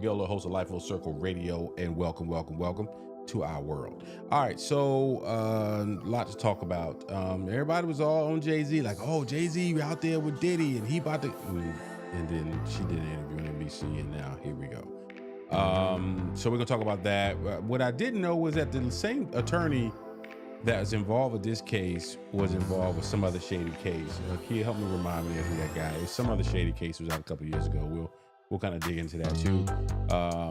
Miguel, the host of Life Full Circle Radio, and welcome to our world. All right, so a lot to talk about. Everybody was all on Jay-Z, like, oh, Jay-Z out there with Diddy, and he about to, and then she did an interview on NBC, and now here we go. So we're gonna talk about that. What I didn't know was that the same attorney that was involved with this case was involved with some other shady case. Can you help me remind me of who that guy is? Some other shady case was out a couple of years ago. We'll kind of dig into that too.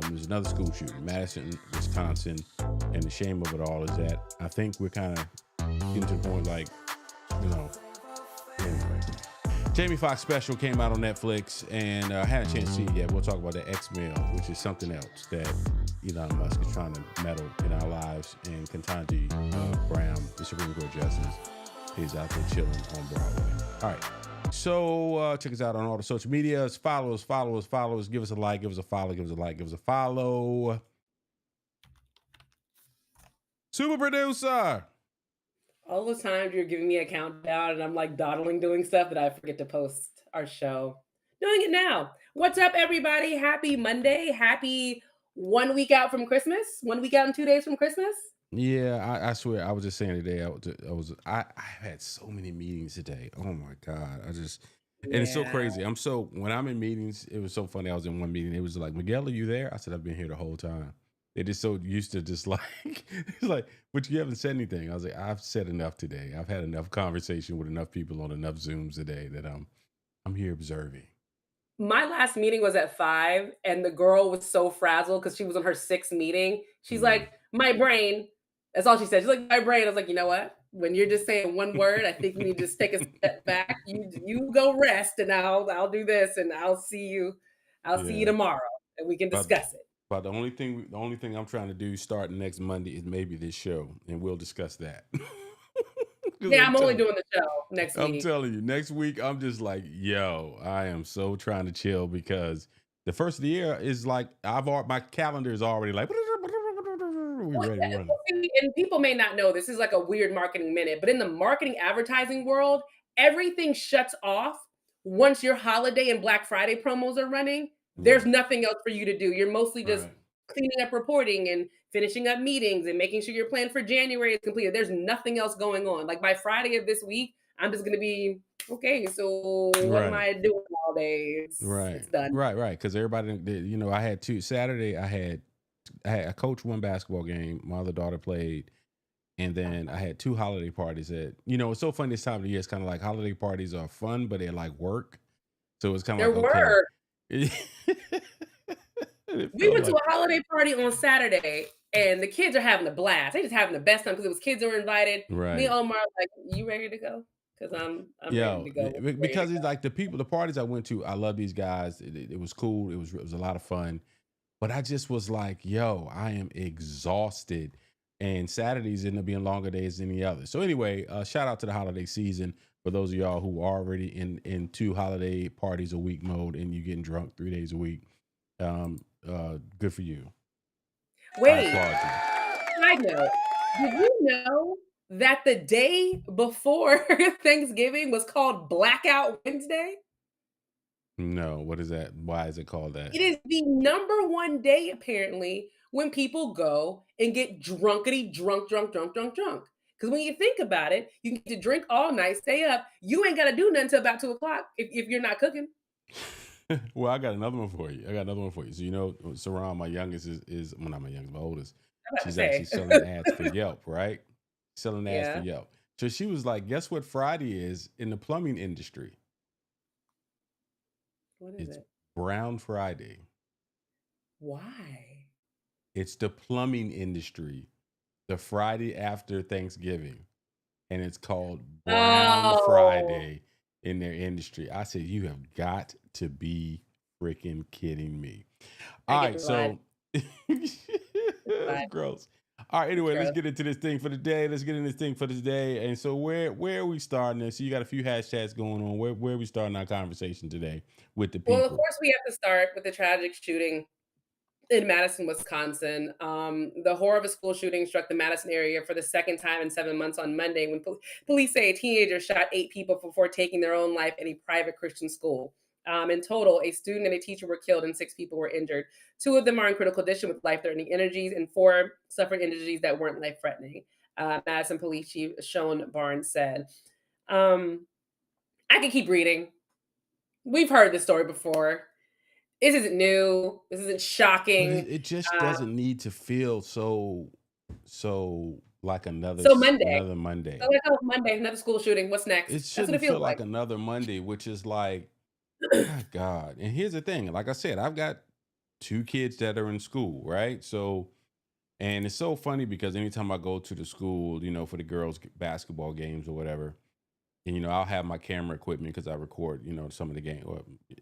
There's another school shooting, Madison, Wisconsin, and the shame of it all is that I think we're kind of getting to the point, like, anyway. Jamie Foxx special came out on Netflix, and I hadn't a chance to see it yet. We'll talk about the Xmail, which is something else that Elon Musk is trying to meddle in our lives. And Ketanji Brown, the Supreme Court Justice, is out there chilling on Broadway. All right. So check us out on all the social medias. Follow us. Give us a like, give us a follow, give us a like, give us a follow. Super producer. All the times you're giving me a countdown and I'm like dawdling doing stuff that I forget to post our show. Doing it now. What's up, everybody? Happy Monday. Happy 1 week out from Christmas. 1 week out and 2 days from Christmas. Yeah, I swear. I was just saying today. I had so many meetings today. Oh my God. And it's so crazy. When I'm in meetings, it was so funny. I was in one meeting. It was like, Miguel, are you there? I said, I've been here the whole time. They're just so used to just like, it's like, but you haven't said anything. I was like, I've said enough today. I've had enough conversation with enough people on enough Zooms today that I'm here observing. My last meeting was at 5, and the girl was so frazzled because she was on her 6th meeting. She's like, my brain. That's all she said. She's like, my brain. I was like, you know what? When you're just saying one word, I think we need to just take a step back. You go rest, and I'll do this, and I'll see you. I'll see you tomorrow, and we can discuss it. But the only thing I'm trying to do starting next Monday is maybe this show, and we'll discuss that. Yeah, I'm only doing the show next week. I'm telling you, next week I'm just like, yo, I am so trying to chill because the first of the year is like my calendar is already like we're ready to run. And people may not know this is like a weird marketing minute, but in the marketing advertising world, everything shuts off once your holiday and Black Friday promos are running. There's nothing else for you to do. You're mostly just cleaning up reporting and finishing up meetings and making sure your plan for January is completed. There's nothing else going on. Like by Friday of this week, I'm just going to be, okay, so what am I doing all days? Right. It's done. Right. Because everybody, I had Saturday, I coached one basketball game. My other daughter played. And then I had 2 holiday parties that, it's so fun this time of the year. It's kind of like holiday parties are fun, but they're like work. So it's kind of like, work. Okay. We went to a holiday party on Saturday, and the kids are having a blast. They're just having the best time because it was kids who were invited. Right. Me and Omar are like, you ready to go? Because I'm ready to go. Because it's like the parties I went to, I love these guys. It was cool. It was a lot of fun. But I just was like, yo, I am exhausted. And Saturdays end up being longer days than the others. So anyway, shout out to the holiday season for those of y'all who are already in 2 holiday parties a week mode and you getting drunk 3 days a week. Good for you. Wait, side note, did you know that the day before Thanksgiving was called Blackout Wednesday? No, what is that? Why is it called that? It is the number 1 day, apparently, when people go and get drunk. Because when you think about it, you get to drink all night, stay up. You ain't got to do nothing until about 2 o'clock if you're not cooking. Well, I got another one for you. So, Saran, my youngest well, not my youngest, my oldest. She's actually selling ads for Yelp, right? Selling ads for Yelp. So she was like, guess what Friday is in the plumbing industry? What is it? Brown Friday. Why? It's the plumbing industry, the Friday after Thanksgiving. And it's called Brown Friday in their industry. I said, you have got to be freaking kidding me. All right, so gross. All right, anyway, let's get into this thing for the day. And so where are we starting this? So you got a few hashtags going on. Where are we starting our conversation today with the people? Well, of course, we have to start with the tragic shooting in Madison, Wisconsin. The horror of a school shooting struck the Madison area for the second time in 7 months on Monday when police say a teenager shot 8 people before taking their own life in a private Christian school. In total, a student and a teacher were killed and 6 people were injured. 2 of them are in critical condition with life-threatening injuries, and 4 suffered injuries that weren't life-threatening. Madison Police Chief Sean Barnes said. Um, I can keep reading. We've heard this story before. This isn't new. This isn't But shocking. it just Um, doesn't need to feel so like so Monday, another so Monday. like, oh, Monday, another school shooting. What's It next? That's what it shouldn't feels feel like. like another Monday, which is like, my God. And here's the thing, like I said, I've got 2 kids that are in school, right? So, and it's so funny because anytime I go to the school, for the girls' basketball games or whatever, and I'll have my camera equipment because I record, some of the game,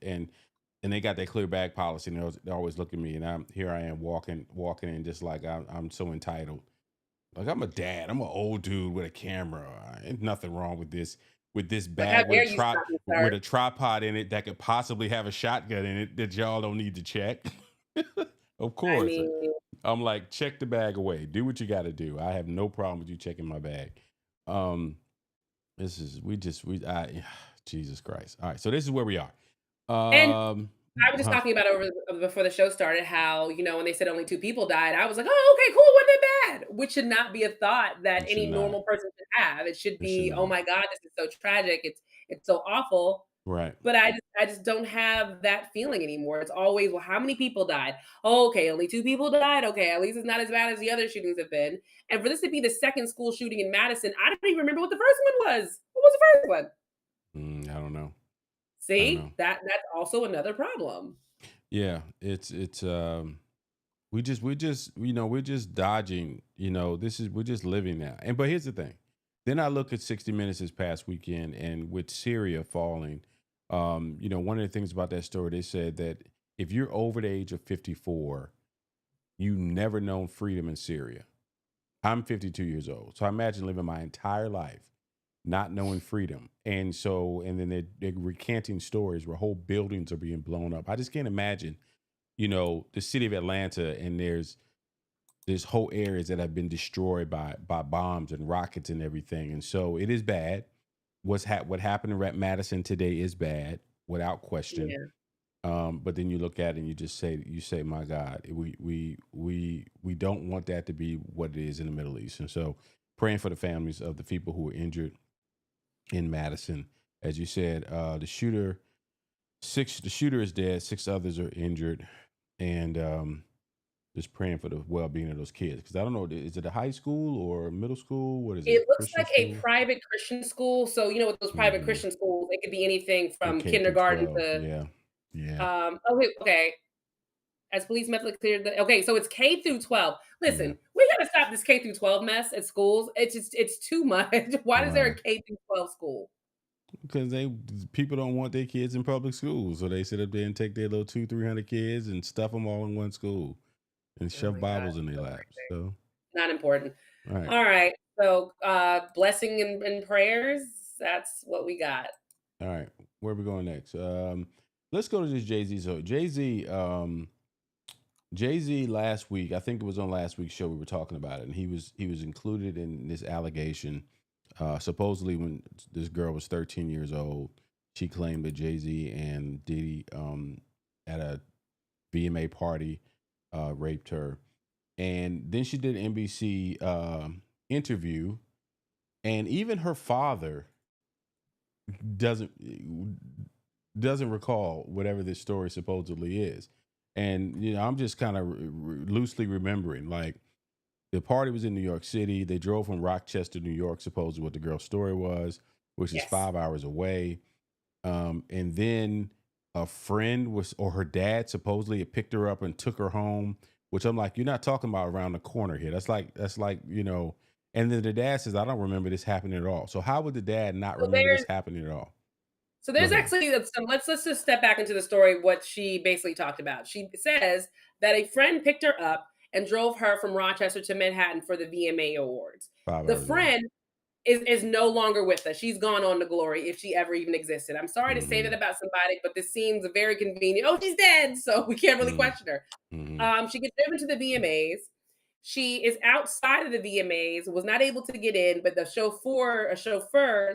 and they got that clear bag policy, and they always look at me, and I am walking in just like I'm so entitled. Like I'm a dad, I'm an old dude with a camera. Ain't nothing wrong with this Like, how bag dare you stop me, with sir? a tripod in it that could possibly have a shotgun in it that y'all don't need to check. Of I course, mean, I'm like, check the bag away. Do what you got to do. I have no problem with you checking my bag. Um, this is we I Jesus Christ. All right, so this is where we are. and Um, I was just huh, talking about over before the show started how, when they said only 2 people died, I was like, "Oh, okay, cool, wasn't that bad?" Which should not be a thought that it should any not. normal person should have. It should It should be, "Oh not. my god, this is so tragic. It's so awful." Right. But I just don't have that feeling anymore. It's always, "Well, how many people died?" "Oh, okay, only 2 people died. Okay, at least it's not as bad as the other shootings have been." And for this to be the second school shooting in Madison, I don't even remember what the first one was. What was the first one? I don't know. I don't know. See? That's also another problem. Yeah, it's we're just dodging, we're just living now. And but here's the thing. Then I look at 60 Minutes this past weekend, and with Syria falling, one of the things about that story, they said that if you're over the age of 54, you never known freedom in Syria. I'm 52 years old. So I imagine living my entire life not knowing freedom. And then they're recanting stories where whole buildings are being blown up. I just can't imagine, the city of Atlanta, and there's whole areas that have been destroyed by bombs and rockets and everything. And so it is bad. What happened in Madison today is bad without question. Yeah. But then you look at it and you say, my God, we don't want that to be what it is in the Middle East. And so praying for the families of the people who were injured in Madison. As you said, the shooter is dead, 6 others are injured, and just praying for the well-being of those kids. Because I don't know, is it a high school or middle school? What is it? It looks Christian like a school? private Christian school, so, with those private Hmm. Christian schools, it could be anything They're from K through kindergarten 12. to, Yeah. Yeah. oh, wait, okay. As police method cleared the okay, so it's K through 12. Yeah. Listen, we gotta stop this K through 12 mess at schools. It's too much. Why is there a Why? K through 12 school? Because people don't want their kids in public schools, so they sit up there and take their little 300 kids and stuff them all in one school and Oh shove my god, Bibles in their so laps. So, not important. all right. All right. So, blessing and prayers, that's what we got. All right, where are we going next? Let's go to this Jay Z. So Jay Z last week, I think it was on last week's show, we were talking about it, and he was included in this allegation. Supposedly, when this girl was 13 years old, she claimed that Jay Z and Diddy at a VMA party raped her, and then she did an NBC interview, and even her father doesn't doesn't recall whatever this story supposedly is. And I'm just kind of loosely remembering, like, the party was in New York City. They drove from Rochester, New York, supposedly what the girl's story was, which is Yes. 5 hours away. And then a friend was, or her dad supposedly had picked her up and took her home, which I'm like, you're not talking about around the corner here. That's like. And then the dad says, I don't remember this happening at all. So how would the dad not So remember this there's happening at all? so Go there's ahead. actually some let's just step back into the story what she basically talked about. She says that a friend picked her up and drove her from Rochester to Manhattan for the VMA awards. Five The hours away. friend is no longer with us. She's gone on to glory if she ever even existed. I'm sorry to say that Hmm. about somebody, but this seems very convenient. Oh, she's dead, so we can't really Hmm. question her. Hmm. She gets driven to the VMAs. She is outside of the VMAs, was not able to get in, but a chauffeur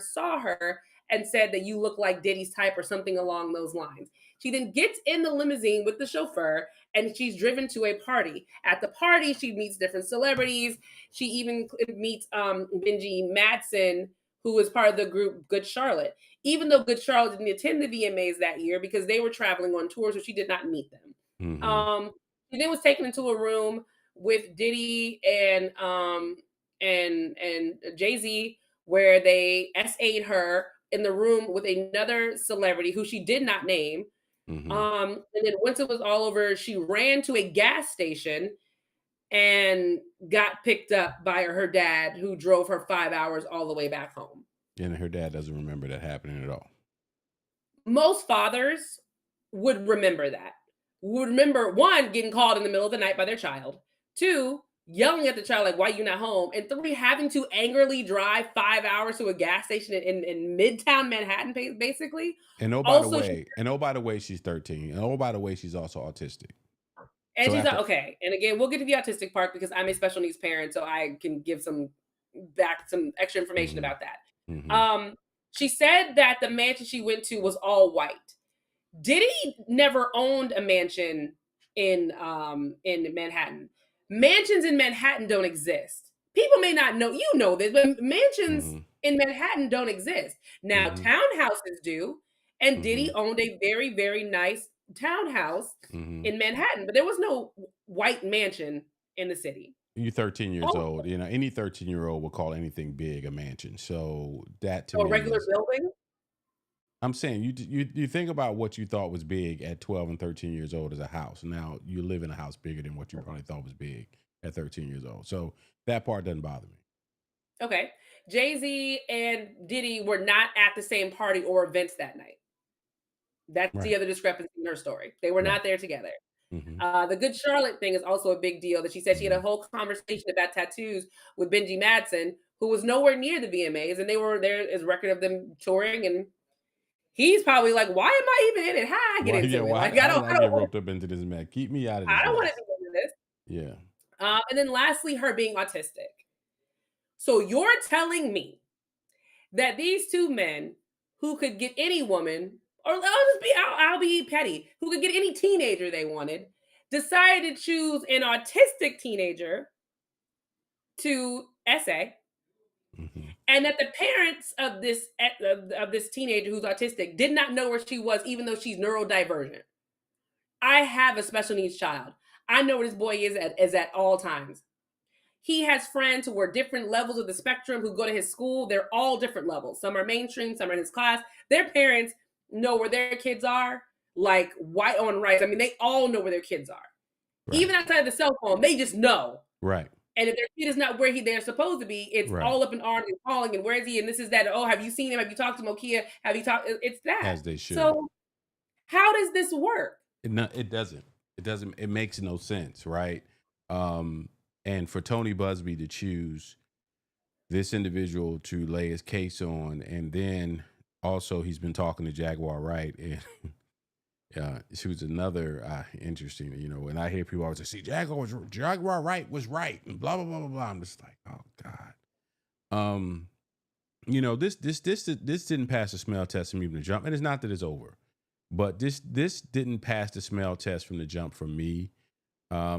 saw her and said that you look like Diddy's type or something along those lines. She then gets in the limousine with the chauffeur and she's driven to a party. At the party, she meets different celebrities. She even meets Benji Madison, who was part of the group Good Charlotte. Even though Good Charlotte didn't attend the VMAs that year because they were traveling on tour, so she did not meet them. She then was taken into a room with Diddy and Jay-Z, where they SA'd her in the room with another celebrity who she did not name. And then once it was all over, she ran to a gas station and got picked up by her dad, who drove her 5 hours all the way back home. And her dad doesn't remember that happening at all. Most fathers would remember that. Would remember, one, getting called in the middle of the night by their child. Two, yelling at the child, like, why you not home? And three, having to angrily drive 5 hours to a gas station in Midtown Manhattan, basically. And oh, by the way, she's 13. And oh, by the way, she's also autistic. And she's like, okay. And again, we'll get to the autistic part because I'm a special needs parent, so I can give some extra information about that. She said that the mansion she went to was all white. Diddy never owned a mansion in Manhattan. Mansions in Manhattan don't exist. People may not know, you know this, but mansions in Manhattan don't exist. Now, townhouses do, and Diddy owned a very, very nice townhouse in Manhattan, but there was no white mansion in the city. You're 13 years old. You know, any 13-year-old will call anything big a mansion. So that to me, a regular building. I'm saying you think about what you thought was big at 12 and 13 years old as a house. Now you live in a house bigger than what you probably thought was big at 13 years old. So that part doesn't bother me. Okay. Jay-Z and Diddy were not at the same party or events that night. That's the other discrepancy in her story. They were not there together. The Good Charlotte thing is also a big deal, that she said she had a whole conversation about tattoos with Benji Madison, who was nowhere near the VMAs, and they were there as record of them touring, and he's probably like, why am I even in it? How I get into it? Like, I don't get roped up into this mess. Keep me out of this. I don't want to be into this. Yeah. And then lastly, her being autistic. So you're telling me that these two men who could get any woman, or I'll be petty, who could get any teenager they wanted, decided to choose an autistic teenager to essay, and that the parents of this teenager who's autistic did not know where she was, even though she's neurodivergent. I have a special needs child. I know where this boy is at all times. He has friends who are different levels of the spectrum who go to his school. They're all different levels. Some are mainstream, some are in his class. Their parents know where their kids are, like white on rice. I mean, they all know where their kids are. Right. Even outside the cell phone, they just know. Right. And if their kid is not where they're supposed to be, it's all up in arms and calling, and where is he? And this is that. Oh, have you seen him? Have you talked to Mokia? Have you talked? It's that. As they should. So how does this work? It doesn't. It doesn't. It makes no sense, right? And for Tony Busby to choose this individual to lay his case on, and then also he's been talking to Jaguar Wright, and she was another interesting, you know, when I hear people always say, see, Jaguar Wright was right, and blah, blah, blah, blah, blah. I'm just like, oh God. You know, this didn't pass the smell test from even the jump, and it's not that it's over, but this didn't pass the smell test from the jump for me,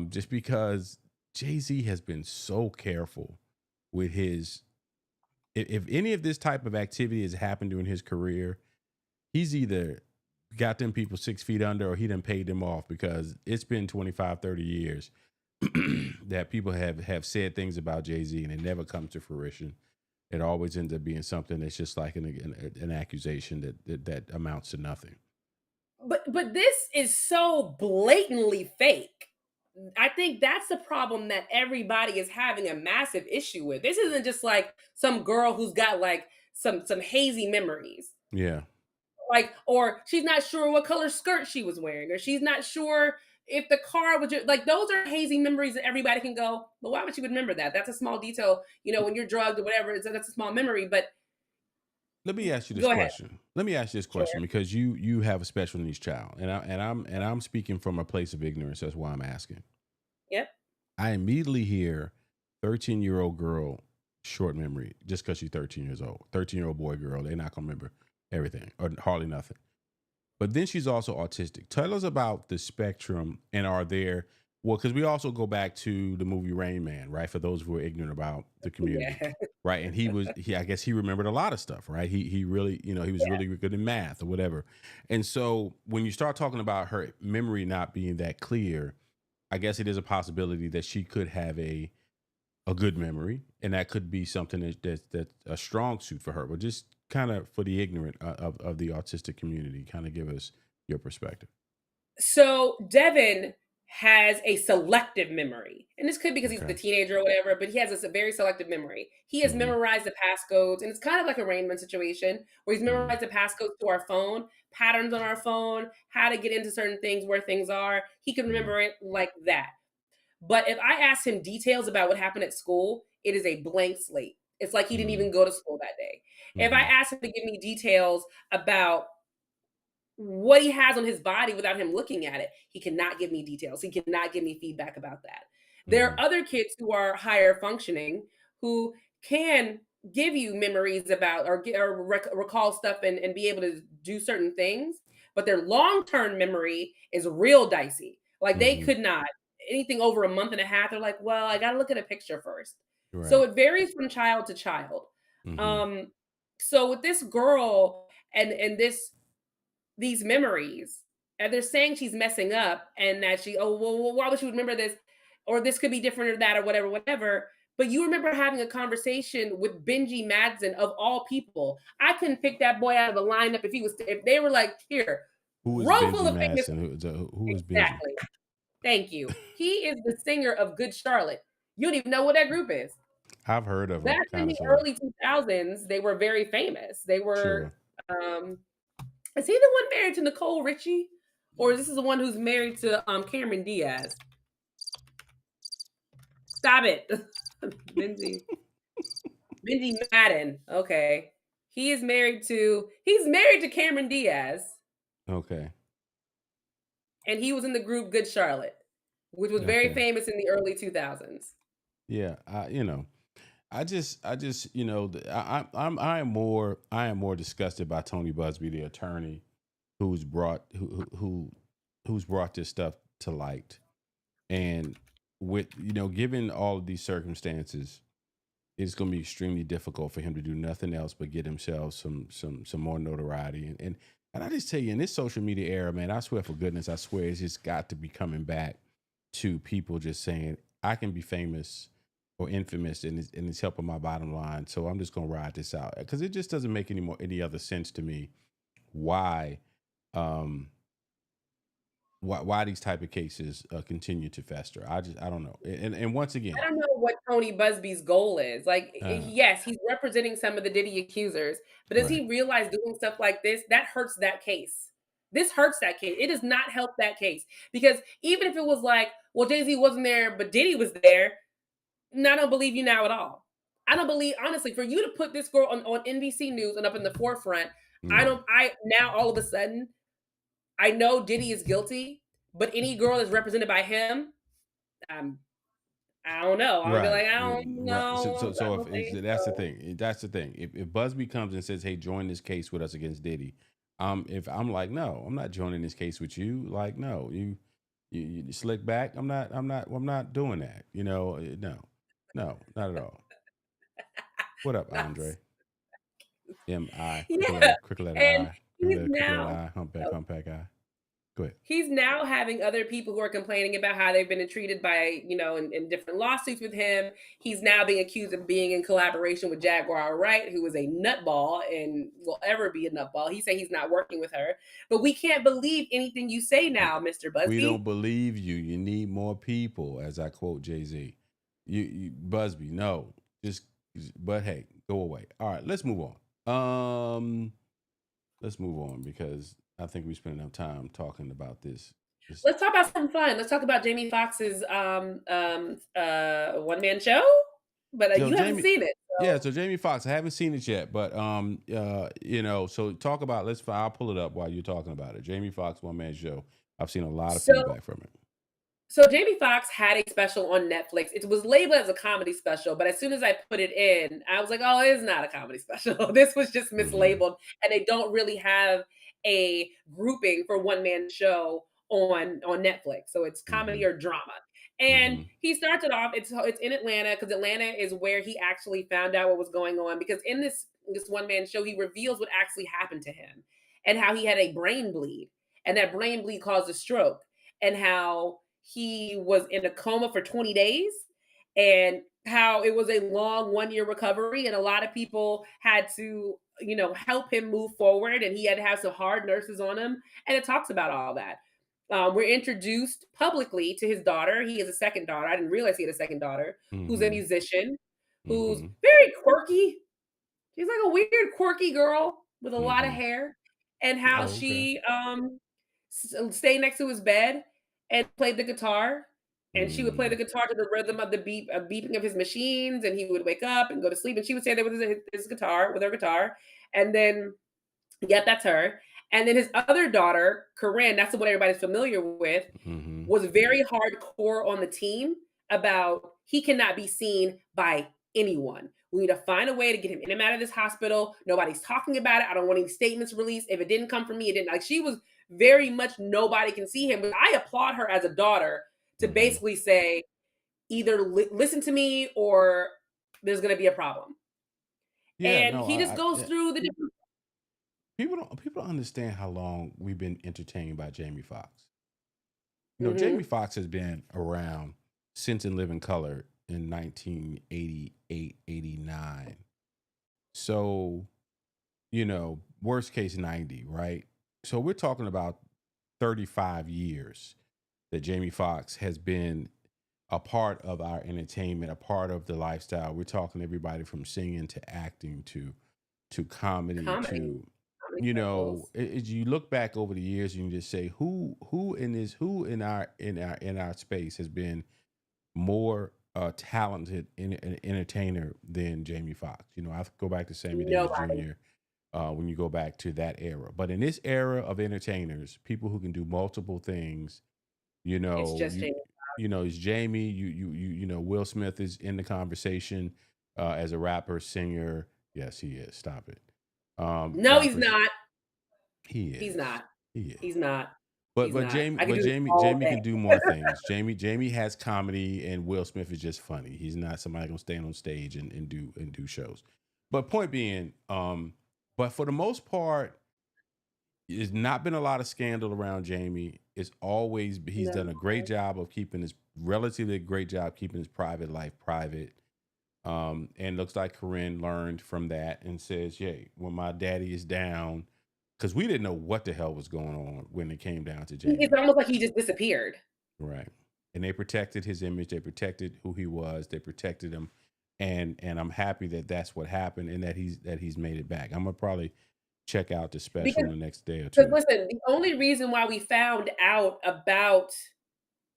just because Jay-Z has been so careful with his, if any of this type of activity has happened during his career, he's either got them people 6 feet under or he done paid them off, because it's been 25, 30 years that people have said things about Jay-Z and it never comes to fruition. It always ends up being something that's just like an accusation that amounts to nothing. But this is so blatantly fake. I think that's the problem that everybody is having a massive issue with. This isn't just like some girl who's got like some hazy memories. Yeah. Like, or she's not sure what color skirt she was wearing, or she's not sure if the car was like, those are hazy memories that everybody can go, but why would you remember that? That's a small detail, you know, when you're drugged or whatever, that's a small memory. But let me ask you this question. Let me ask you this question, because you have a special needs child, and I'm speaking from a place of ignorance. That's why I'm asking. Yep. I immediately hear 13-year-old girl, short memory, just because she's 13 years old. 13-year-old boy, girl, they're not gonna remember. everything, or hardly nothing. But then she's also autistic. Tell us about the spectrum, and are there, well, because we also go back to the movie Rain Man, right? For those who are ignorant about the community, Yeah. right? And I guess he remembered a lot of stuff, right? He really, he was Yeah. really good in math or whatever. And so when you start talking about her memory not being that clear, I guess it is a possibility that she could have a good memory, and that could be something that's a strong suit for her. But just kind of for the ignorant of the autistic community, kind of give us your perspective. So Devin has a selective memory. And this could be because he's Okay. a teenager or whatever, but he has a very selective memory. He has Hmm. memorized the passcodes, and it's kind of like a Rainman situation where he's Hmm. memorized the passcodes to our phone, patterns on our phone, how to get into certain things, where things are. He can Hmm. remember it like that. But if I ask him details about what happened at school, it is a blank slate. It's like he didn't Hmm. even go to school that day. If I Hmm. ask him to give me details about what he has on his body without him looking at it, he cannot give me details. He cannot give me feedback about that. There Hmm. are other kids who are higher functioning who can give you memories about or recall stuff and be able to do certain things, but their long-term memory is real dicey. Like they Hmm. could not anything over a month and a half. They're like, well, I got to look at a picture first. So Right. it varies from child to child. Hmm. Um, so with this girl and these memories, and they're saying she's messing up and that well, why would she remember this, or this could be different or that or whatever, whatever. But you remember having a conversation with Benji Madsen of all people. I couldn't pick that boy out of the lineup if they were like, here, Who is row full Benji of famous. Madison? Who is Benji? Exactly. Thank you. He is the singer of Good Charlotte. You don't even know what that group is. I've heard of him, Back in kind of, the sort of. early 2000s, they were very famous. They were Sure. um is he the one married to Nicole Richie? Or is this the one who's married to Cameron Diaz? Stop it. Benji. Benji Madden. Okay. He's married to Cameron Diaz, Okay. and he was in the group Good Charlotte, which was very Okay. famous in the early 2000s. Yeah. I just, I am more disgusted by Tony Busby, the attorney, who's brought who's brought this stuff to light. And with, given all of these circumstances, it's going to be extremely difficult for him to do nothing else but get himself some more notoriety. And I just tell you, in this social media era, man, I swear for goodness, I swear it's just got to be coming back to people just saying, I can be famous or infamous, and it's helping my bottom line. So I'm just going to ride this out, because it just doesn't make any other sense to me why um why these type of cases continue to fester. I don't know. And once again, I don't know what Tony Busby's goal is. Like, uh, yes, he's representing some of the Diddy accusers, but does right. he realize doing stuff like this that hurts that case? This hurts that case. It does not help that case because even if it was like, well, Jay Z wasn't there, but Diddy was there, no, I don't believe you now at all. I don't believe, honestly, for you to put this girl on NBC News and up in the forefront. I Yeah. don't. I now all of a sudden I know Diddy is guilty, but any girl that's represented by him, I'm I don't know. I'll be Right. like, I Yeah, don't right. So, know. so, I so if don't it's, think that's the so. thing. That's the thing. If Busby comes and says, "Hey, join this case with us against Diddy," if I'm like, "No, I'm not joining this case with you." Like, no, you slick back. I'm not doing that. No, no, not at all. What up, Not- Andre? M.I. yeah. Crooked letter And I, he's crooked letter now I, humpback I. Go ahead. he's now having other people who are complaining about how they've been treated by, in different lawsuits with him. He's now being accused of being in collaboration with Jaguar Wright, who is a nutball and will ever be a nutball. He said he's not working with her. But we can't believe anything you say now, Mr. We don't Busby. believe you. You need more people, as I quote Jay-Z. Busby, no. Just but hey, go away. All right, let's move on. Let's move on, because I think we spent enough time talking about this Let's talk about something fun. Let's talk about Jamie Foxx's one man show. But so you haven't Jamie seen it. Yeah, So so Jamie Foxx, I haven't seen it yet, but so talk about, I'll pull it up while you're talking about it. Jamie Foxx one man show. I've seen a lot of so feedback from it. So Jamie Foxx had a special on Netflix. It was labeled as a comedy special, but as soon as I put it in, I was like, "Oh, it's not a comedy special. This was just Mm-hmm. mislabeled." And they don't really have a grouping for one man show on Netflix. So it's Mm-hmm. comedy or drama. And Mm-hmm. he starts it off. It's in Atlanta because Atlanta is where he actually found out what was going on. Because in this one man show, he reveals what actually happened to him and how he had a brain bleed, and that brain bleed caused a stroke, and how he was in a coma for 20 days, and how it was a long 1 year recovery, and a lot of people had to help him move forward, and he had to have some hard nurses on him, and it talks about all that. We're introduced publicly to his daughter. He has a second daughter. I didn't realize he had a second daughter who's a Mm-hmm. musician, who's Mm-hmm. very quirky. She's like a weird, quirky girl with a lot of Mm-hmm. hair, and how Oh, okay. she stayed next to his bed and played the guitar. And she would play the Mm. guitar to the rhythm of the beeping of his machines, and he would wake up and go to sleep. And she would stay there with his guitar, with her guitar, and then yep, that's her. And then his other daughter, Corinne, that's the one everybody's familiar with, Mm-hmm. was very hardcore on the team about he cannot be seen by anyone. We need to find a way to get him in and out of this hospital. Nobody's talking about it. I don't want any statements released. If it didn't come from me, it didn't. Like, she was very much nobody can see him. But I applaud her as a daughter to Mm-hmm. basically say, either listen to me or there's going to be a problem. Yeah, And no, he just goes yeah. through the different. People don't understand how long we've been entertained by Jamie Foxx. Jamie Mhm. Foxx has been around since In Living Color in 1988, 89. So, worst case 90, right? So we're talking about 35 years that Jamie Foxx has been a part of our entertainment, a part of the lifestyle. We're talking everybody from singing to acting to comedy Comedy, to comedy specials. as you look back over the years, you can just say who in our space has been more talented in an entertainer than Jamie Foxx. I go back to Sammy Davis Nobody. Jr. When you go back to that era, but in this era of entertainers, people who can do multiple things, you It's know, just you Jamie. it's Jamie. Will Smith is in the conversation as a rapper, singer. Yes, he is. Stop it. No, he's Rappers, not. he He's is. not. He He's is. not. But He's but not. Jamie I could but do this Jamie all Jamie can do day. more things. Jamie has comedy, and Will Smith is just funny. He's not somebody gonna stand on stage and do shows. But point being, but for the most part, there's not been a lot of scandal around Jamie. He's done a No. great job of keeping his relatively great job keeping his private life private. And looks like Corinne learned from that and says, "Yay, when my daddy is down," because we didn't know what the hell was going on when it came down to It's Jamie, almost like he just disappeared. right? And they protected his image, they protected who he was, they protected him, and I'm happy that that's what happened and that he's made it back. I'm gonna probably check out the special Because in the next day or because two. listen, the only reason why we found out about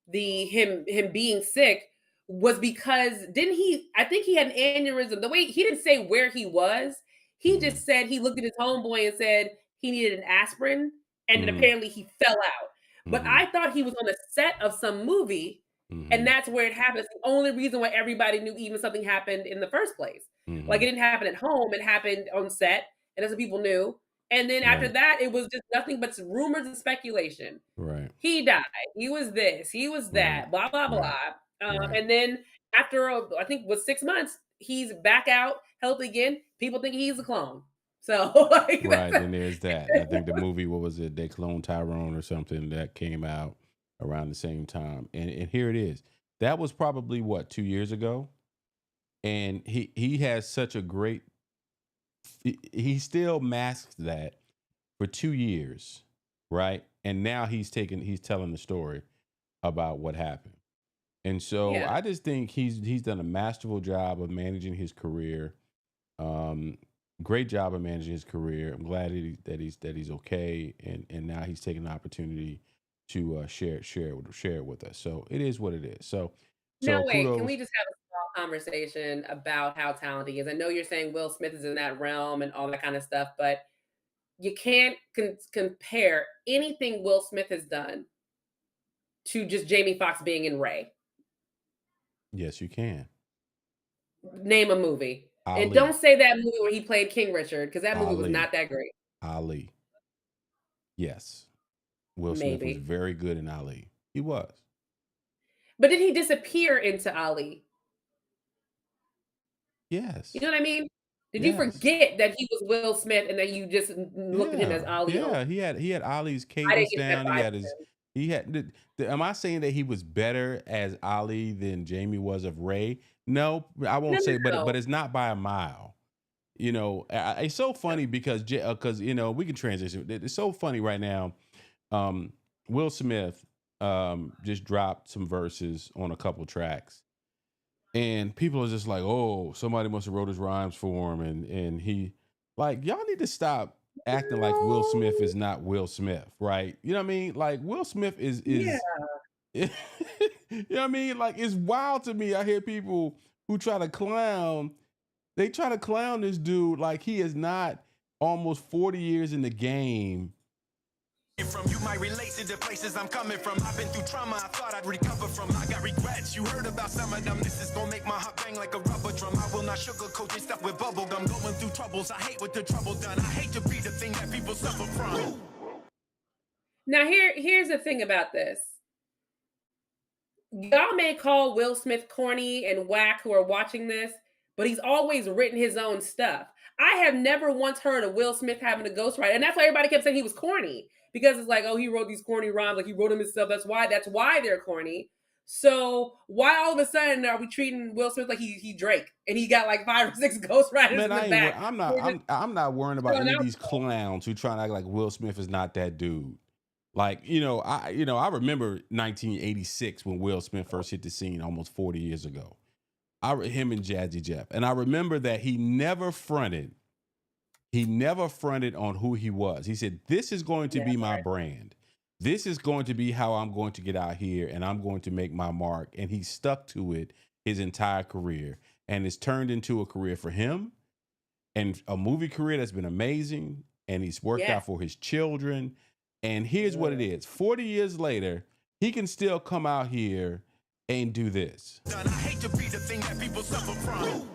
the him being sick was because didn't he I think he had an aneurysm. The way he didn't say where he was, he Mm-hmm. just said he looked at his homeboy and said he needed an aspirin, and then Mm-hmm. apparently he fell out. But Mm-hmm. I thought he was on the set of some movie, and Mm-hmm. that's where it happened. It's the only reason why everybody knew even something happened in the first place. Like, Mm-hmm. it didn't happen at home, it happened on set, and that's what people knew. And then after Right. that, it was just nothing but rumors and speculation. Right. He died. He was this. He was Right. that. Blah blah Right. blah. Right. And then after I think it was 6 months, he's back out healthy again. People think he's a clone. So like Right, then there's that. I think the movie, what was it? They cloned Tyrone or something that came out around the same time. And here it is. That was probably what, 2 years ago? And he has such a great he still masks that for 2 years, right? And now he's telling the story about what happened. And so yeah. I just think he's done a masterful job of managing his career. Um, Great job of managing his career. I'm glad that he's okay, and now he's taking the opportunity to share it with us. So it is what it is. So No, wait. Can we kudos. just have a small conversation about how talented he is? I know you're saying Will Smith is in that realm and all that kind of stuff, but you can't compare anything Will Smith has done to just Jamie Foxx being in Ray? Yes, you can. Name a movie. And don't Ali. say that movie where he played King Richard, because that movie was Ali. not that great. Ali. Yes. Will Smith was Maybe. very good in Ali. He was. But did he disappear into Ali? You Yes. know what I mean? Did you Yes. forget that he was Will Smith and that you just looked at him as Yeah. Ali only? Yeah. He had Ali's I didn't cadence get that down. vibe from him. He had am I saying that he was better as Ali than Jamie was of Ray? No, I No, won't no, say, but no. it's not by a mile. It's so funny because we can transition. It's so funny right now. Um, Will Smith just dropped some verses on a couple tracks, and people are just like, "Oh, somebody must have wrote his rhymes for him," and he like y'all need to stop acting like Will Smith is not Will Smith, right? You know what I mean? Like Will Smith Yeah. is you know what I mean? Like it's wild to me. I hear people who try to clown. They try to clown this dude like he is not almost 40 years in the game. From you might relate to the places I'm coming from. I've been through trauma I thought I'd recover from. I got regrets. You heard about some of them. This is gonna make my heart bang like a rubber drum. I will not sugarcoat this stuff with bubble gum. Going through troubles. I hate what the trouble done. I hate to be the thing that people suffer from. Now here's the thing about this. Y'all may call Will Smith corny and whack who are watching this, but he's always written his own stuff. I have never once heard of Will Smith having a ghostwriter, and that's why everybody kept saying he was corny, because it's like, oh, he wrote these corny rhymes, like he wrote them himself. That's why they're corny. So why all of a sudden are we treating Will Smith like he Drake and he got like 5 or 6 ghostwriters Man, in the back? I'm not worrying about Throwing any of out these stuff. clowns who trying to act like Will Smith is not that dude. Like, I remember 1986 when Will Smith first hit the scene almost 40 years ago. Him and Jazzy Jeff. And I remember that he never fronted. He never fronted on who he was. He said, "This is going to be my brand. This is going to be how I'm going to get out here and I'm going to make my mark." And he stuck to it his entire career. And it's turned into a career for him and a movie career that's been amazing. And he's worked Yes. out for his children. And here's what it is. 40 years later, he can still come out here and do this. I hate to be the thing that people suffer from.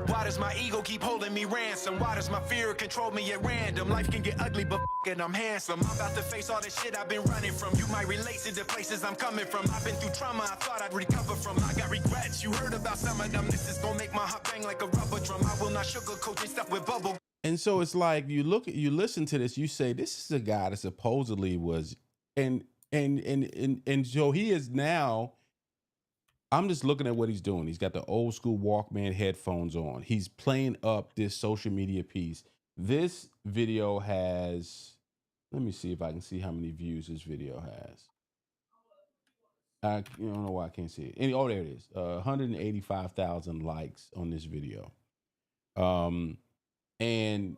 Why does my ego keep holding me ransom? Why does my fear control me at random? Life can get ugly, but f***ing I'm handsome. I'm about to face all the shit I've been running from. You might relate to the places I'm coming from. I've been through trauma I thought I'd recover from. I got regrets. You heard about some of them. This is gonna make my heart bang like a rubber drum. I will not sugarcoat this stuff with bubble. And so it's like you listen to this, you say, this is a guy that supposedly was, and so he is now. I'm just looking at what he's doing. He's got the old school Walkman headphones on. He's playing up this social media piece. This video has, let me see if I can see how many views this video has. I don't know why I can't see it. Oh, there it is. 185,000 likes on this video. And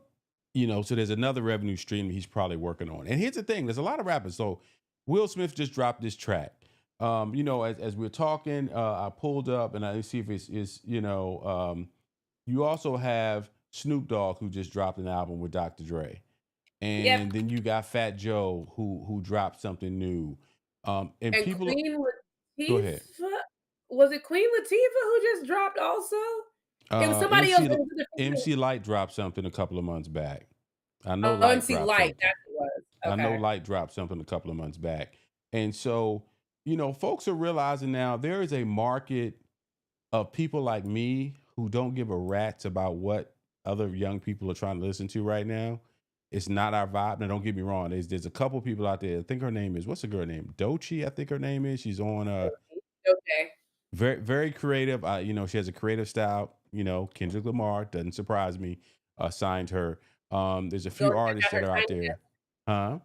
so there's another revenue stream he's probably working on. And here's the thing: there's a lot of rappers. So Will Smith just dropped this track. As we're talking, I pulled up and I see if it's you also have Snoop Dogg who just dropped an album with Dr. Dre, and then you got Fat Joe who dropped something new. And And people, Queen go ahead. Latifah, was it Queen Latifah who just dropped also? It was somebody else. MC Light dropped something a couple of months back. I know Oh, Light MC dropped Light, something. that's what it was. I know Okay. Light dropped something a couple of months back. And so, folks are realizing now there is a market of people like me who don't give a rat's about what other young people are trying to listen to right now. It's not our vibe. Now, don't get me wrong. There's a couple people out there. I think her name is, what's the girl name? Doechii, I think her name is. She's on Okay. very, very creative. She has a creative style. Kendrick Lamar, doesn't surprise me, signed her. There's a few Go check artists out her that are out Tiny there. Desk. Huh?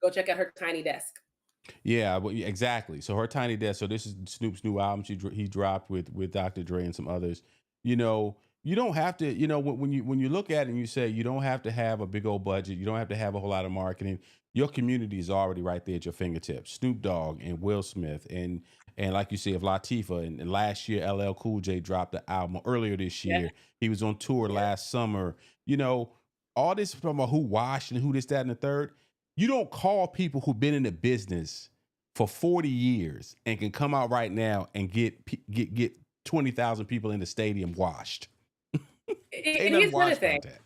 Go check out her Tiny Desk. Yeah, well, yeah, exactly. So her Tiny Desk. So this is Snoop's new album. He dropped with Dr. Dre and some others. You don't have to. When you look at it and you say you don't have to have a big old budget. You don't have to have a whole lot of marketing. Your community is already right there at your fingertips. Snoop Dogg and Will Smith and like you say of Latifah and last year LL Cool J dropped the album earlier this Yeah. year. He was on tour last summer. All this from who washed and who this, that, and the third. You don't call people who've been in the business for 40 years and can come out right now and get 20,000 people in the stadium washed. Ain't And nothing here's another washed thing. about that.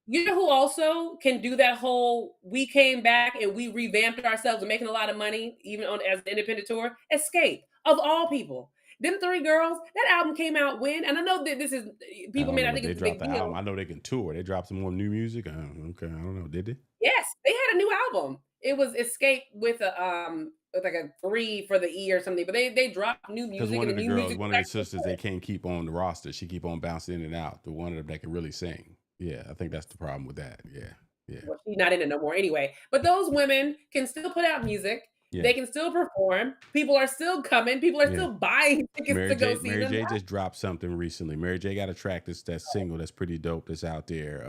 You know who also can do that whole we came back and we revamped ourselves and making a lot of money, even on as an independent tour? Escape, of all people. Them three girls, that album came out when, and I know that this is I people don't may know, not but think they it's a big dropped the deal. album. I know they can tour. They dropped some more new music. Okay, I don't know. Did they? Yes, they had a new album. It was Escape with like a 3 for the E or something, but they dropped new Because music one and of the the new girls, music one was of the actually sisters, they can't keep on the roster. She keep on bouncing in and out. The one of them that can really sing. Yeah, I think that's the problem with that. Yeah, well, she's not in it no more anyway. But those women can still put out music. yeah, They can still perform. People are still coming. People are yeah. still buying tickets to go see Mary them. J just dropped something recently. Mary J got a track that single that's pretty dope that's out there.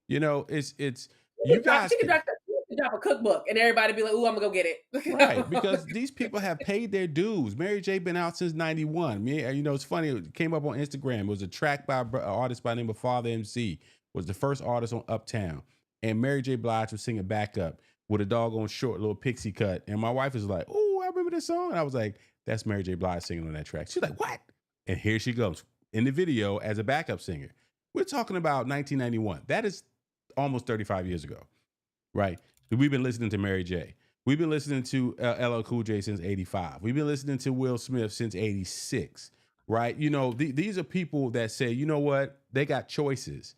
It's you guys She could can drop a cookbook and everybody be like, "Ooh, I'm gonna go get it." right because these people have paid their dues. Mary J been out since '91. It's funny. It came up on Instagram. It was a track by an artist by the name of Father MC. Was the first artist on Uptown, and Mary J. Blige was singing backup with a doggone short little pixie cut. And my wife was like, "Oh, I remember this song." And I was like, "That's Mary J. Blige singing on that track." She's like, "What?" And here she goes in the video as a backup singer. We're talking about 1991. That is almost 35 years ago, right? We've been listening to Mary J. We've been listening to LL Cool J since 85. We've been listening to Will Smith since 86, right? These are people that say, you know what? They got choices.